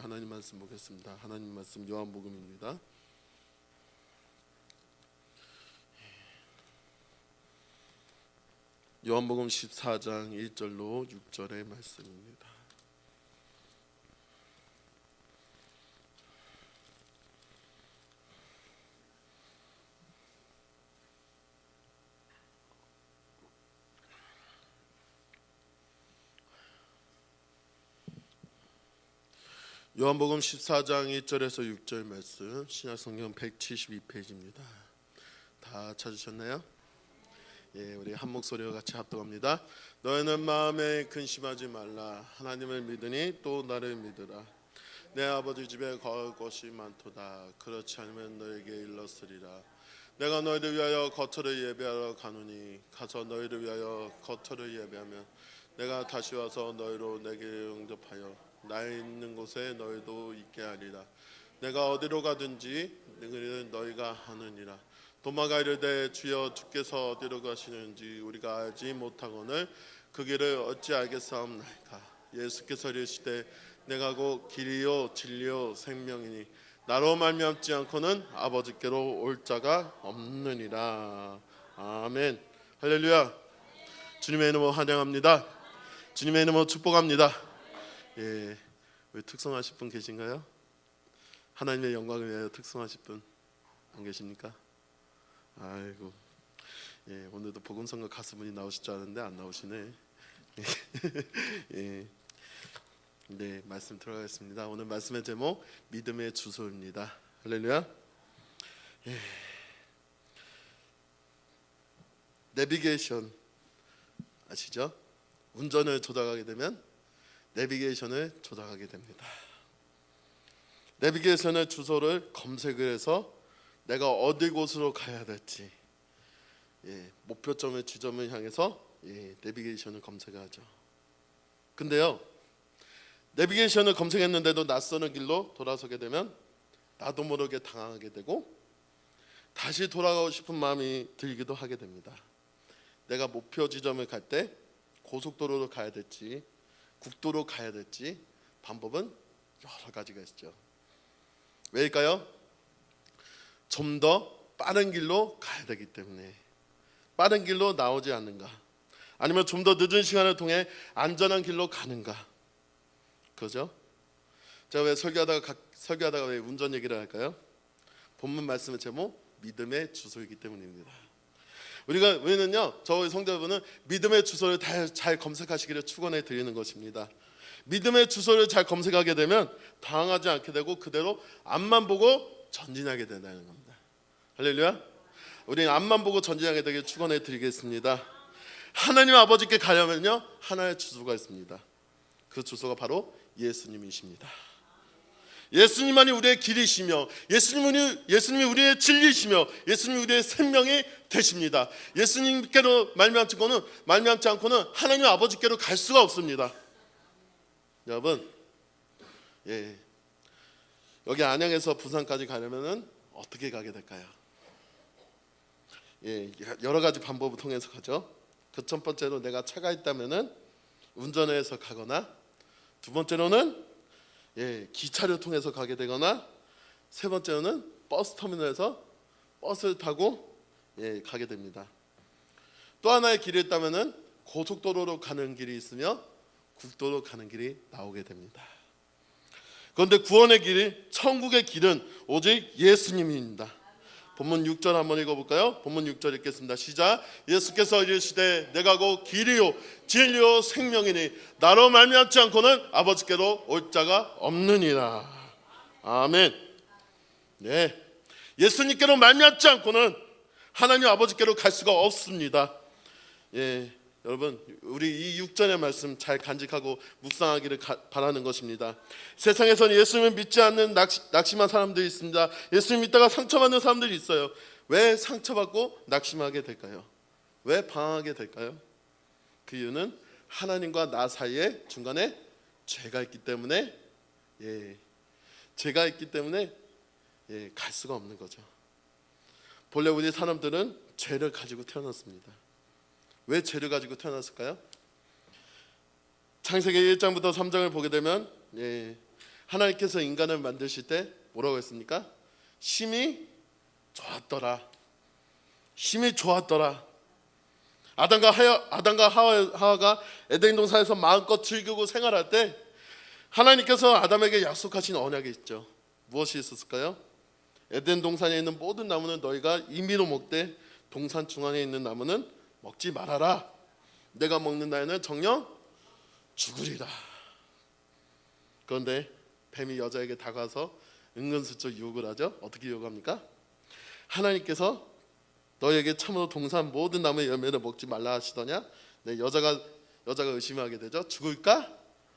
하나님 말씀 보겠습니다. 하나님 말씀 요한복음입니다. 요한복음 14장 1절로 6절의 말씀입니다. 요한복음 14장 1절에서 6절 말씀, 신약성경 172페이지입니다. 다 찾으셨나요? 예, 우리 한 목소리와 같이 합독합니다. 너희는 마음에 근심하지 말라. 하나님을 믿으니 또 나를 믿으라. 내 아버지 집에 거할 곳이 많도다. 그렇지 않으면 너에게 일렀으리라. 내가 너희를 위하여 거처를 예배하러 가노니 가서 너희를 위하여 거처를 예배하면 내가 다시 와서 너희로 내게 영접하여 나 있는 곳에 너희도 있게 하리라. 내가 어디로 가든지 너희가 하느니라. 도마가 이르되 주여 주께서 어디로 가시는지 우리가 알지 못하거늘 그 길을 어찌 알겠사옵나이까. 예수께서 이르시되 내가 곧 길이요 진리요 생명이니 나로 말미암지 않고는 아버지께로 올 자가 없느니라. 아멘. 할렐루야. 주님의 이름으로 환영합니다. 주님의 이름으로 축복합니다. 예, 왜 특성하실 분 계신가요? 하나님의 영광을 위하여 특성하실 분 안 계십니까? 아이고, 예, 오늘도 복음성가 가수분이 나오실 줄 알았는데 안 나오시네. 예, 네, 말씀 들어가겠습니다. 오늘 말씀의 제목 믿음의 주소입니다. 할렐루야. 예. 내비게이션 아시죠? 운전을 조작하게 되면 내비게이션을 조작하게 됩니다. 내비게이션의 주소를 검색을 해서 내가 어디 곳으로 가야 될지, 예, 목표점의 지점을 향해서 내비게이션을 검색하죠. 근데요, 내비게이션을 검색했는데도 낯선 길로 돌아서게 되면 나도 모르게 당황하게 되고 다시 돌아가고 싶은 마음이 들기도 하게 됩니다. 내가 목표 지점을 갈 때 고속도로로 가야 될지 국도로 가야 될지 방법은 여러 가지가 있죠. 왜일까요? 좀 더 빠른 길로 가야 되기 때문에. 빠른 길로 나오지 않는가, 아니면 좀 더 늦은 시간을 통해 안전한 길로 가는가. 그죠? 제가 왜 설교하다가 왜 운전 얘기를 할까요? 본문 말씀의 제목 믿음의 주소이기 때문입니다. 우리는요, 저희 성도분은 믿음의 주소를 잘 검색하시기를 축원해 드리는 것입니다. 믿음의 주소를 잘 검색하게 되면 당황하지 않게 되고 그대로 앞만 보고 전진하게 된다는 겁니다. 할렐루야. 우리는 앞만 보고 전진하게 되길 축원해 드리겠습니다. 하나님 아버지께 가려면요, 하나의 주소가 있습니다. 그 주소가 바로 예수님이십니다. 예수님만이 우리의 길이시며 예수님이 우리의 진리시며 예수님이 우리의 생명이 되십니다. 예수님께로 말미암지 않고는 하나님 아버지께로 갈 수가 없습니다. 여러분, 예, 여기 안양에서 부산까지 가려면은 어떻게 가게 될까요? 예, 여러 가지 방법을 통해서 가죠. 그 첫 번째로 내가 차가 있다면은 운전해서 가거나, 두 번째로는 기차를 통해서 가게 되거나, 세 번째로는 버스 터미널에서 버스를 타고 가게 됩니다. 또 하나의 길이 있다면은 고속도로로 가는 길이 있으며 국도로 가는 길이 나오게 됩니다. 그런데 구원의 길, 천국의 길은 오직 예수님입니다. 본문 6절 한번 읽어볼까요? 본문 6절 읽겠습니다. 시작. 예수께서 이르시되 내가 곧 길이요 진리요 생명이니 나로 말미암지 않고는 아버지께로 올 자가 없느니라. 아멘. 네, 예수님께로 말미암지 않고는 하나님 아버지께로 갈 수가 없습니다. 예, 여러분, 우리 이 6절의 말씀 잘 간직하고 묵상하기를 바라는 것입니다. 세상에서는 예수님을 믿지 않는 낙심한 사람들이 있습니다. 예수님 믿다가 상처받는 사람들이 있어요. 왜 상처받고 낙심하게 될까요? 왜 방황하게 될까요? 그 이유는 하나님과 나 사이에 중간에 죄가 있기 때문에, 죄가 있기 때문에 갈 수가 없는 거죠. 본래 우리 사람들은 죄를 가지고 태어났습니다. 왜 죄를 가지고 태어났을까요? 창세기 1장부터 3장을 보게 되면 하나님께서 인간을 만드실 때 뭐라고 했습니까? 심히 좋았더라. 심히 좋았더라. 아담과 하와가 에덴 동산에서 마음껏 즐기고 생활할 때 하나님께서 아담에게 약속하신 언약이 있죠. 무엇이 있었을까요? 에덴 동산에 있는 모든 나무는 너희가 임의로 먹되 동산 중앙에 있는 나무는 먹지 말아라. 내가 먹는 날에는 정녕 죽으리라. 그런데 뱀이 여자에게 다가와서 은근슬쩍 유혹을 하죠. 어떻게 유혹합니까? 하나님께서 너에게 참으로 동산 모든 나무의 열매를 먹지 말라 하시더냐? 네, 여자가 의심하게 되죠. 죽을까?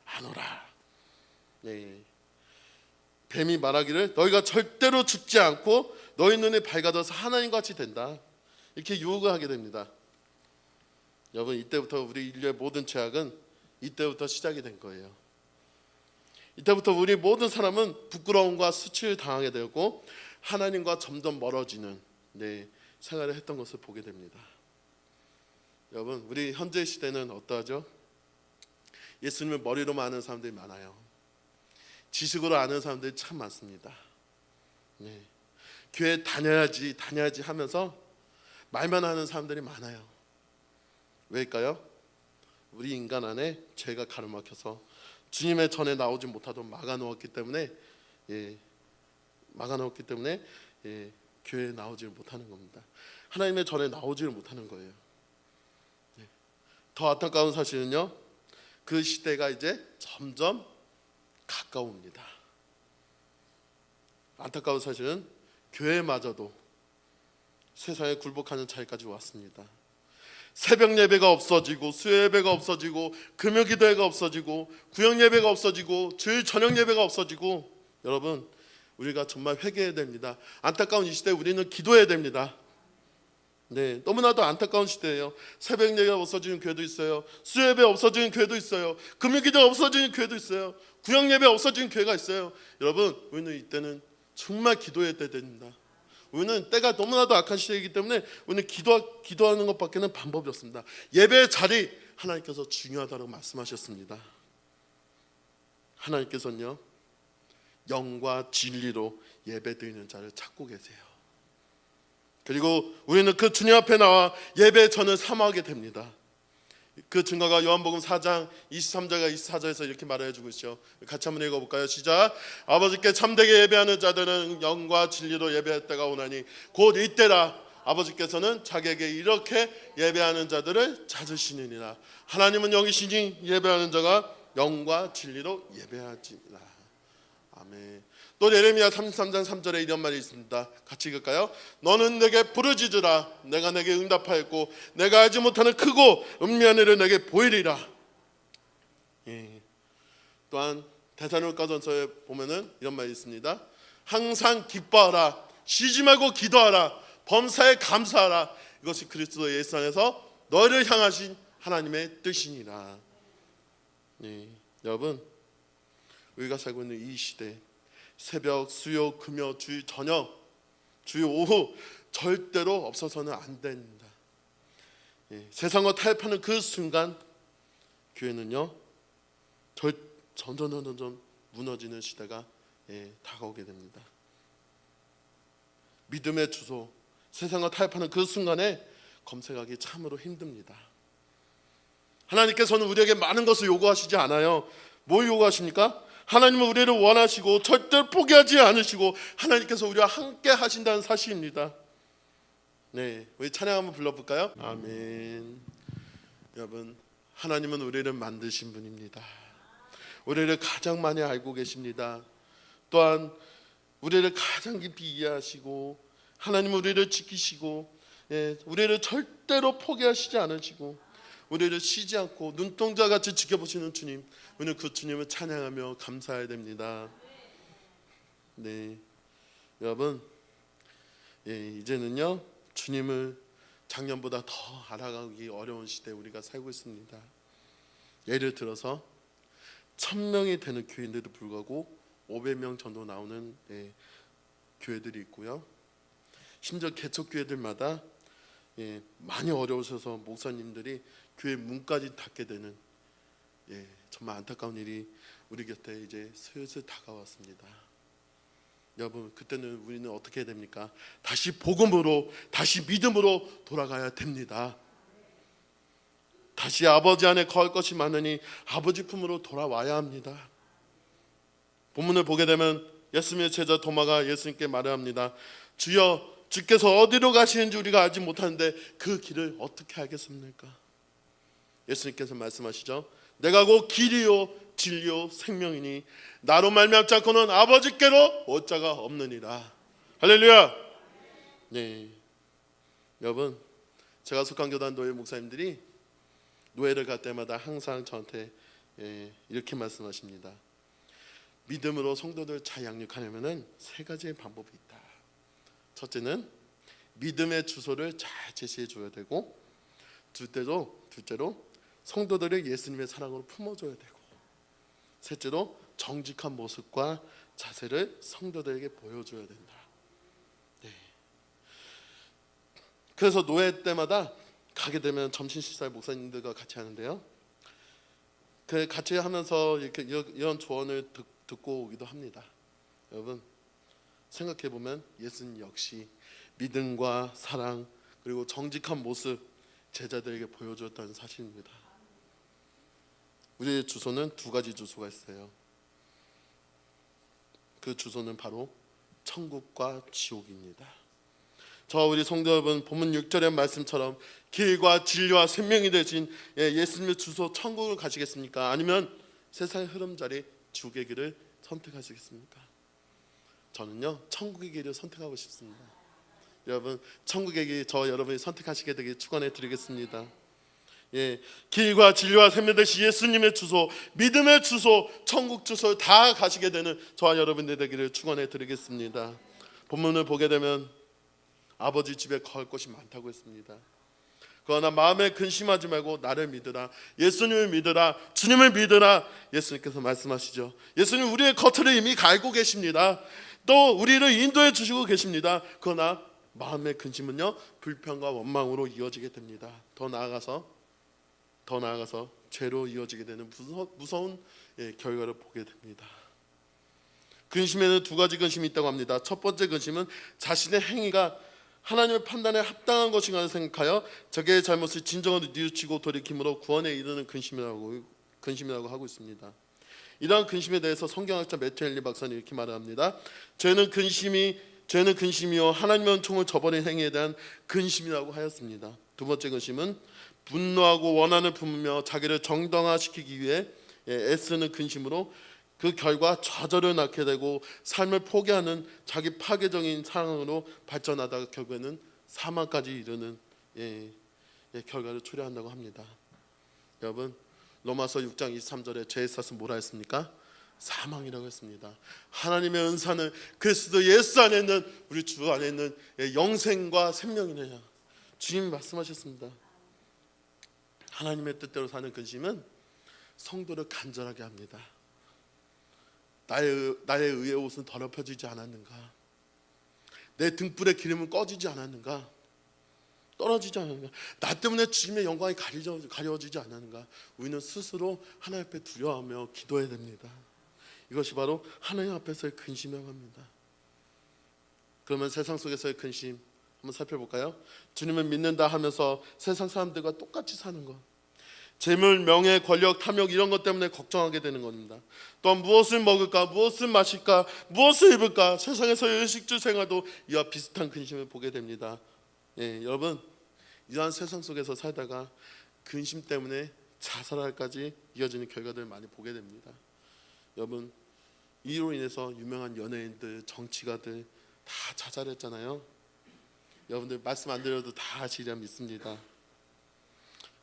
안 오라. 네. 뱀이 말하기를 너희가 절대로 죽지 않고 너희 눈이 밝아져서 하나님같이 된다. 이렇게 유혹을 하게 됩니다. 여러분, 이때부터 우리 인류의 모든 죄악은 이때부터 시작이 된 거예요. 이때부터 우리 모든 사람은 부끄러움과 수치를 당하게 되고 하나님과 점점 멀어지는 생활을 했던 것을 보게 됩니다. 여러분, 우리 현재 시대는 어떠하죠? 예수님을 머리로만 아는 사람들이 많아요. 지식으로 아는 사람들이 참 많습니다. 교회 다녀야지 하면서 말만 하는 사람들이 많아요. 왜일까요? 우리 인간 안에 죄가 가로막혀서 주님의 전에 나오지 못하도록 막아놓았기 때문에 교회에 나오지 못하는 겁니다. 하나님의 전에 나오지를 못하는 거예요. 더 안타까운 사실은요, 그 시대가 이제 점점 가까웁니다. 안타까운 사실은 교회마저도 세상에 굴복하는 차이까지 왔습니다. 새벽 예배가 없어지고 수요 예배가 없어지고 금요 기도회가 없어지고 구역 예배가 없어지고 주일 저녁 예배가 없어지고, 여러분, 우리가 정말 회개해야 됩니다. 안타까운 이 시대에 우리는 기도해야 됩니다. 너무나도 안타까운 시대예요. 새벽 예배가 없어지는 교회도 있어요. 수요 예배 없어지는 교회도 있어요. 금요 기도가 없어지는 교회도 있어요. 구역 예배 없어지는 교회가 있어요. 여러분, 우리는 이때는 정말 기도해야 됩니다. 우리는 때가 너무나도 악한 시대이기 때문에 우리는 기도하는 것밖에는 방법이 없습니다. 예배의 자리, 하나님께서 중요하다고 말씀하셨습니다. 하나님께서는요, 영과 진리로 예배드리는 자를 찾고 계세요. 그리고 우리는 그 주님 앞에 나와 예배의 전을 삼하게 됩니다. 그 증거가 요한복음 4장 23절과 24절에서 이렇게 말해주고 있죠. 같이 한번 읽어볼까요? 시작. 아버지께 참되게 예배하는 자들은 영과 진리로 예배할 때가 오나니 곧 이때라. 아버지께서는 자기에게 이렇게 예배하는 자들을 찾으시느니라. 하나님은 영이시니 예배하는 자가 영과 진리로 예배하지라. 아멘. 또 예레미야 33장 3절에 이런 말이 있습니다. 같이 읽을까요? 너는 내게 부르짖으라. 내가 내게 응답하였고 내가 알지 못하는 크고 은밀한 일을 내게 보이리라. 또한 데살로니가전서에 보면은 이런 말이 있습니다. 항상 기뻐하라. 쉬지 말고 기도하라. 범사에 감사하라. 이것이 그리스도 예수 안에서 너희를 향하신 하나님의 뜻이니라. 여러분, 우리가 살고 있는 이 시대, 새벽, 수요, 금요, 주일 저녁, 주일 오후 절대로 없어서는 안 됩니다. 세상과 타협하는 그 순간 교회는요, 점점 무너지는 시대가 다가오게 됩니다. 믿음의 주소, 세상과 타협하는 그 순간에 검색하기 참으로 힘듭니다. 하나님께서는 우리에게 많은 것을 요구하시지 않아요. 뭘 요구하십니까? 하나님은 우리를 원하시고 절대 포기하지 않으시고 하나님께서 우리와 함께 하신다는 사실입니다. 우리 찬양 한번 불러볼까요? 아멘. 여러분, 하나님은 우리를 만드신 분입니다. 우리를 가장 많이 알고 계십니다. 또한 우리를 가장 깊이 이해하시고 하나님은 우리를 지키시고 우리를 절대로 포기하시지 않으시고 우리를 쉬지 않고 눈동자같이 지켜보시는 주님, 오늘 그 주님을 찬양하며 감사해야 됩니다. 여러분, 이제는요, 주님을 작년보다 더 알아가기 어려운 시대에 우리가 살고 있습니다. 예를 들어서 1000명이 되는 교인들도 불구하고 500명 정도 나오는 교회들이 있고요. 심지어 개척교회들마다 많이 어려우셔서 목사님들이 교회 문까지 닫게 되는 정말 안타까운 일이 우리 곁에 이제 슬슬 다가왔습니다. 여러분, 그때는 우리는 어떻게 해야 됩니까? 다시 복음으로, 다시 믿음으로 돌아가야 됩니다. 다시 아버지 안에 거할 것이 많으니 아버지 품으로 돌아와야 합니다. 본문을 보게 되면 예수님의 제자 도마가 예수님께 말을 합니다. 주여, 주께서 어디로 가시는지 우리가 알지 못하는데 그 길을 어떻게 알겠습니까? 예수님께서 말씀하시죠. 내가 곧 길이요 진리요 생명이니 나로 말미암지 않고는 아버지께로 올 자가 없느니라. 할렐루야. 네, 여러분, 제가 속한 교단 노예 목사님들이 노예를 갈 때마다 항상 저한테 이렇게 말씀하십니다. 믿음으로 성도들 잘 양육하려면 세 가지의 방법이 있다. 첫째는 믿음의 주소를 잘 제시해 줘야 되고, 둘째로 성도들을 예수님의 사랑으로 품어줘야 되고, 셋째로 정직한 모습과 자세를 성도들에게 보여줘야 된다. 네. 그래서 노예 때마다 가게 되면 점심 식사를 목사님들과 같이 하는데요. 그 같이 하면서 이렇게 이런 조언을 듣고 오기도 합니다. 여러분, 생각해 보면 예수님 역시 믿음과 사랑 그리고 정직한 모습 제자들에게 보여주었다는 사실입니다. 우리의 주소는 두 가지 주소가 있어요. 그 주소는 바로 천국과 지옥입니다. 저와 우리 성도 여러분, 본문 6절의 말씀처럼 길과 진리와 생명이 되신 예수님의 주소 천국을 가시겠습니까? 아니면 세상의 흐름자리 지옥의 길을 선택하시겠습니까? 저는요, 천국의 길을 선택하고 싶습니다. 여러분, 천국의 길 저 여러분이 선택하시게 되길 축원해 드리겠습니다. 길과 진리와 생명 되신 예수님의 주소, 믿음의 주소, 천국 주소를 다 가시게 되는 저와 여러분들 되기를 축원해 드리겠습니다. 본문을 보게 되면 아버지 집에 거할 곳이 많다고 했습니다. 그러나 마음에 근심하지 말고 나를 믿으라, 예수님을 믿으라, 주님을 믿으라. 예수님께서 말씀하시죠. 예수님 우리의 겉을 이미 알고 계십니다. 또 우리를 인도해 주시고 계십니다. 그러나 마음의 근심은요, 불평과 원망으로 이어지게 됩니다. 더 나아가서 죄로 이어지게 되는 무서운 결과를 보게 됩니다. 근심에는 두 가지 근심이 있다고 합니다. 첫 번째 근심은 자신의 행위가 하나님의 판단에 합당한 것인가 생각하여 자기의 잘못을 진정으로 뉘우치고 돌이킴으로 구원에 이르는 근심이라고 하고 있습니다. 이러한 근심에 대해서 성경학자 매튜 헨리 박사는 이렇게 말합니다. 죄는 근심이요 하나님의 은총을 저버린 행위에 대한 근심이라고 하였습니다. 두 번째 근심은 분노하고 원한을 품으며 자기를 정당화시키기 위해 애쓰는 근심으로 그 결과 좌절을 낳게 되고 삶을 포기하는 자기 파괴적인 상황으로 발전하다가 결국에는 사망까지 이르는 결과를 초래한다고 합니다. 여러분, 로마서 6장 23절에 죄의 삭은 뭐라 했습니까? 사망이라고 했습니다. 하나님의 은사는 그리스도 예수 안에 있는 우리 주 안에 있는 영생과 생명이냐, 주님이 말씀하셨습니다. 하나님의 뜻대로 사는 근심은 성도를 간절하게 합니다. 나의 의의 옷은 더럽혀지지 않았는가? 내 등불의 기름은 꺼지지 않았는가? 떨어지지 않았는가? 나 때문에 주님의 영광이 가려지지 않았는가? 우리는 스스로 하나님 앞에 두려워하며 기도해야 됩니다. 이것이 바로 하나님 앞에서의 근심이라고 합니다. 그러면 세상 속에서의 근심 한번 살펴볼까요? 주님을 믿는다 하면서 세상 사람들과 똑같이 사는 것, 재물, 명예, 권력, 탐욕 이런 것 때문에 걱정하게 되는 겁니다. 또한 무엇을 먹을까, 무엇을 마실까, 무엇을 입을까, 세상에서의 의식주 생활도 이와 비슷한 근심을 보게 됩니다. 여러분, 이러한 세상 속에서 살다가 근심 때문에 자살할까지 이어지는 결과들을 많이 보게 됩니다. 여러분, 이로 인해서 유명한 연예인들, 정치가들 다 자살했잖아요. 여러분들 말씀 안 드려도 다 아시리라 믿습니다.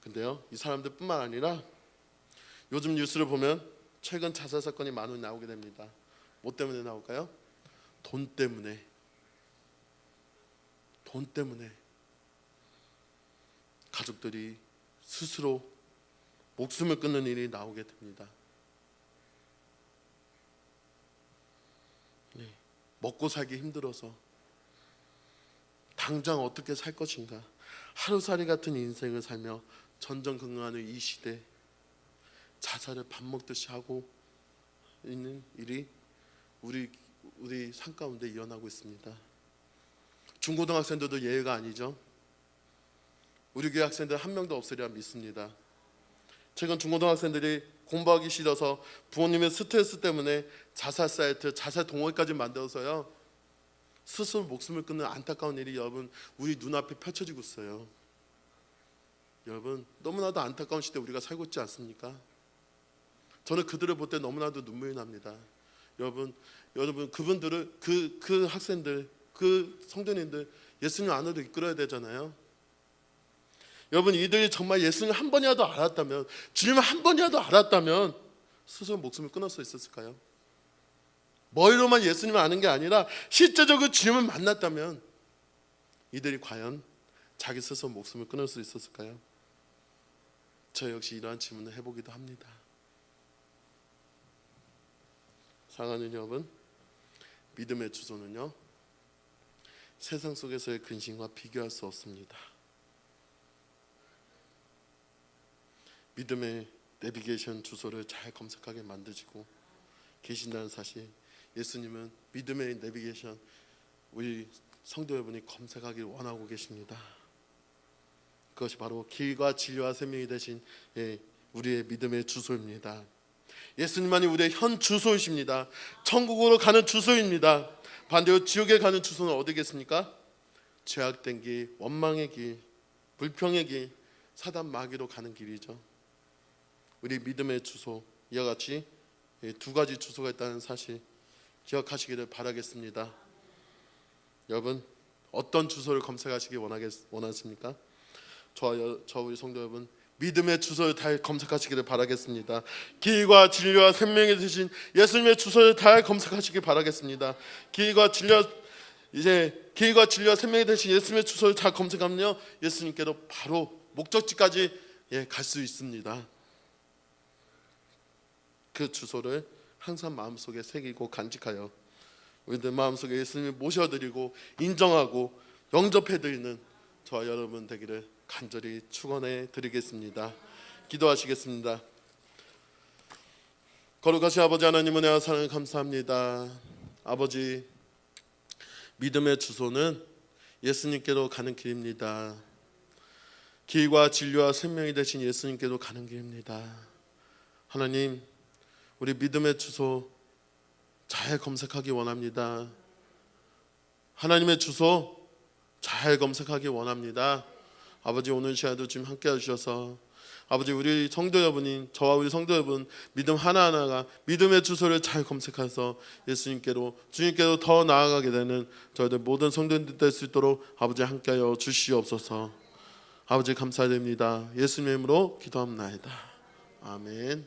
근데요, 이 사람들 뿐만 아니라 요즘 뉴스를 보면 최근 자살 사건이 많이 나오게 됩니다. 뭐 때문에 나올까요? 돈 때문에 가족들이 스스로 목숨을 끊는 일이 나오게 됩니다. 먹고 살기 힘들어서 당장 어떻게 살 것인가, 하루살이 같은 인생을 살며 전전긍긍하는 이 시대, 자살을 밥 먹듯이 하고 있는 일이 우리 삶 가운데 일어나고 있습니다. 중고등학생들도 예외가 아니죠. 우리 교회 학생들 한 명도 없으리라 믿습니다. 최근 중고등학생들이 공부하기 싫어서 부모님의 스트레스 때문에 자살 사이트, 자살 동호회까지 만들어서요, 스스로 목숨을 끊는 안타까운 일이 여러분 우리 눈앞에 펼쳐지고 있어요. 여러분 너무나도 안타까운 시대에 우리가 살고 있지 않습니까? 저는 그들을 볼 때 너무나도 눈물이 납니다. 여러분 그분들을 그 학생들, 그 성도님들 예수님 안으로 이끌어야 되잖아요. 여러분 이들이 정말 예수님 한 번이라도 알았다면, 주님을 한 번이라도 알았다면 스스로 목숨을 끊을 수 있었을까요? 머리로만 예수님을 아는 게 아니라 실제적으로 주님을 만났다면 이들이 과연 자기 스스로 목숨을 끊을 수 있었을까요? 저 역시 이러한 질문을 해보기도 합니다. 사랑하는 여러분, 믿음의 주소는요, 세상 속에서의 근심과 비교할 수 없습니다. 믿음의 내비게이션 주소를 잘 검색하게 만드시고 계신다는 사실, 예수님은 믿음의 내비게이션 우리 성도 여러분이 검색하길 원하고 계십니다. 그것이 바로 길과 진리와 생명이 되신 우리의 믿음의 주소입니다. 예수님만이 우리의 현 주소이십니다. 천국으로 가는 주소입니다. 반대로 지옥에 가는 주소는 어디겠습니까? 죄악된 길, 원망의 길, 불평의 길, 사단 마귀로 가는 길이죠. 우리 믿음의 주소, 이와 같이 두 가지 주소가 있다는 사실 기억하시기를 바라겠습니다. 여러분 어떤 주소를 검색하시기 원하십니까? 저 우리 성도 여러분 믿음의 주소를 다 검색하시기를 바라겠습니다. 길과 진리와 생명이 되신 예수님의 주소를 다 검색하시길 바라겠습니다. 길과 진리와 생명이 되신 예수님의 주소를 다 검색하면요, 예수님께로 바로 목적지까지 갈 수 있습니다. 그 주소를 항상 마음속에 새기고 간직하여 우리들 마음속에 예수님을 모셔드리고 인정하고 영접해드리는 저와 여러분 되기를 간절히 축원해 드리겠습니다. 기도하시겠습니다. 거룩하신 아버지 하나님, 은혜와 사랑을 감사합니다. 아버지, 믿음의 주소는 예수님께로 가는 길입니다. 길과 진리와 생명이 되신 예수님께로 가는 길입니다. 하나님, 우리 믿음의 주소 잘 검색하기 원합니다. 하나님의 주소 잘 검색하기 원합니다. 아버지, 오늘 시간도 지금 함께 해주셔서 아버지, 우리 성도 여러분이, 저와 우리 성도 여러분 믿음 하나하나가 믿음의 주소를 잘 검색해서 예수님께로, 주님께로 더 나아가게 되는 저희들 모든 성도님들 될 수 있도록 아버지 함께하여 주시옵소서. 아버지 감사드립니다. 예수님의 이름으로 기도합나이다. 아멘.